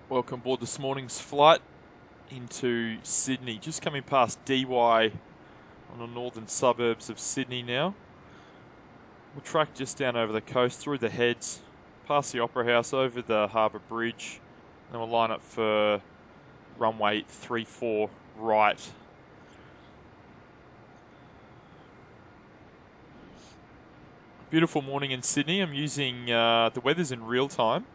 Welcome aboard this morning's flight into Sydney. Just coming past DY on the northern suburbs of Sydney now. We'll track just down over the coast, through the heads, past the Opera House, over the Harbour Bridge. Then we'll line up for runway 34 right. Beautiful morning in Sydney. I'm using the weather's in real time.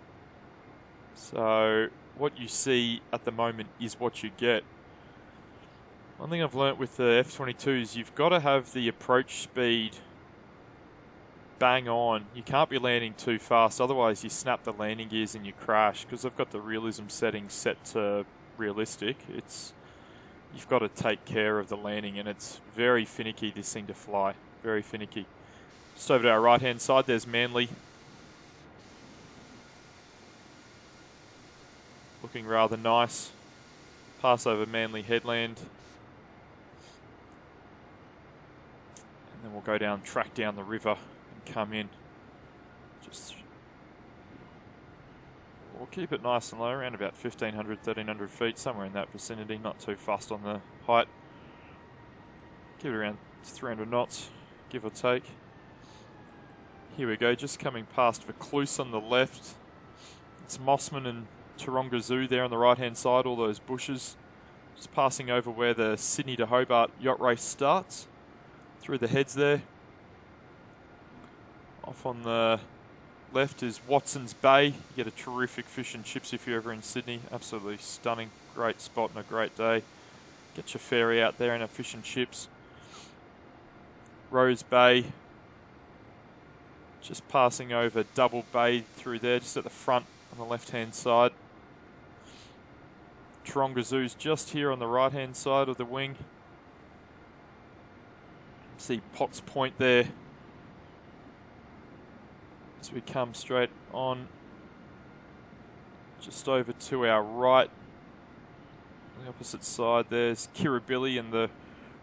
So what you see at the moment is what you get. One thing I've learnt with the F-22 is you've got to have the approach speed bang on. You can't be landing too fast, otherwise you snap the landing gears and you crash. Because I've got the realism settings set to realistic, you've got to take care of the landing, and it's very finicky, this thing to fly, very finicky. Just over to our right hand side, there's Manly. Looking rather nice. Pass over Manly Headland. And then we'll go down, track down the river and come in. We'll keep it nice and low, around about 1,500, 1,300 feet, somewhere in that vicinity, not too fussed on the height. Keep it around 300 knots, give or take. Here we go, just coming past Vaucluse on the left. It's Mossman and Taronga Zoo there on the right hand side, all those bushes. Just passing over where the Sydney to Hobart yacht race starts. Through the heads there. Off on the left is Watson's Bay. You get a terrific fish and chips if you're ever in Sydney. Absolutely stunning, great spot and a great day. Get your ferry out there and a fish and chips. Rose Bay. Just passing over Double Bay through there, just at the front on the left hand side. Taronga Zoo's just here on the right hand side of the wing. See Potts Point there as we come straight on just over to our right. On the opposite side there's Kirribilli and the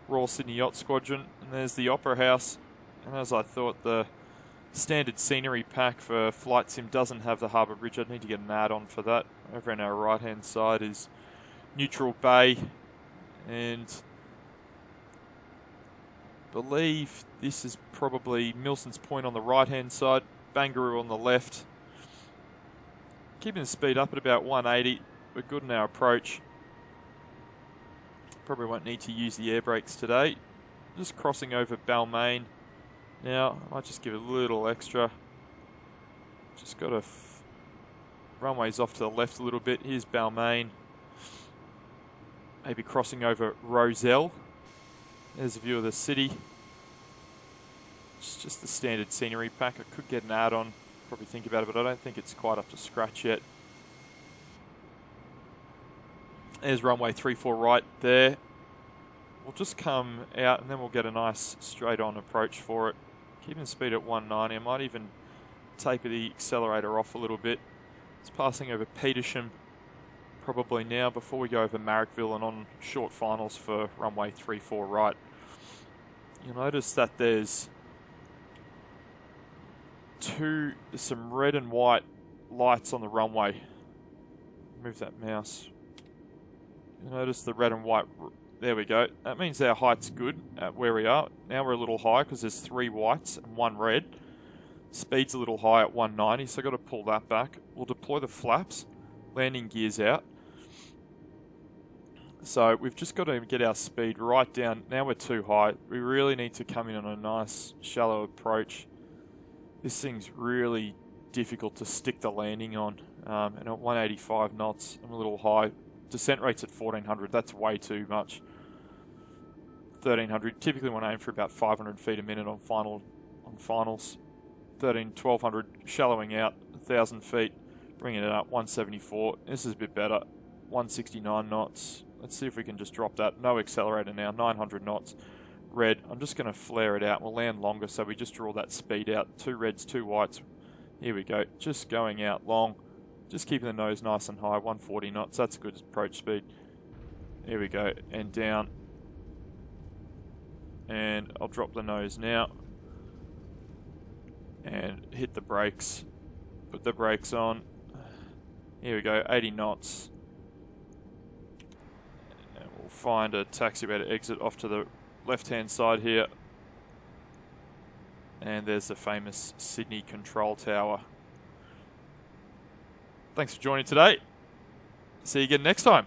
Royal Sydney Yacht Squadron, and there's the Opera House. And as I thought, the standard scenery pack for Flight Sim doesn't have the Harbour Bridge. I'd need to get an add-on for that. Over on our right hand side is Neutral Bay, and I believe this is probably Milson's Point on the right hand side, Banger on the left. Keeping the speed up at about 180. We're good in our approach. Probably won't need to use the air brakes today. Just crossing over Balmain. Now, I might just give it a little extra. Just got to runways off to the left a little bit. Here's Balmain. Maybe crossing over Roselle. There's a view of the city. It's just the standard scenery pack. I could get an add-on, probably think about it, but I don't think it's quite up to scratch yet. There's runway 34 right there. We'll just come out and then we'll get a nice straight-on approach for it. Keeping the speed at 190. I might even taper the accelerator off a little bit. It's passing over Petersham probably now before we go over Marrickville and on short finals for runway 34 right. You'll notice that there's some red and white lights on the runway. Move that mouse. You'll notice the red and white. There we go. That means our height's good at where we are. Now we're a little high because there's 3 whites and 1 red. Speed's a little high at 190, so I've got to pull that back. We'll deploy the flaps, landing gears out. So we've just got to get our speed right down. Now we're too high. We really need to come in on a nice shallow approach. This thing's really difficult to stick the landing on. And at 185 knots, I'm a little high. Descent rate's at 1,400. That's way too much. 1,300. Typically want to aim for about 500 feet a minute on finals. 1,200. Shallowing out 1,000 feet. Bringing it up 174. This is a bit better. 169 knots. Let's see if we can just drop that. No accelerator now. 900 knots. Red. I'm just going to flare it out. We'll land longer, so we just draw that speed out. 2 reds, 2 whites. Here we go. Just going out long. Just keeping the nose nice and high. 140 knots. That's a good approach speed. Here we go. And down. And I'll drop the nose now. And hit the brakes. Put the brakes on. Here we go, 80 knots. And we'll find a taxiway to exit off to the left-hand side here. And there's the famous Sydney Control Tower. Thanks for joining today. See you again next time.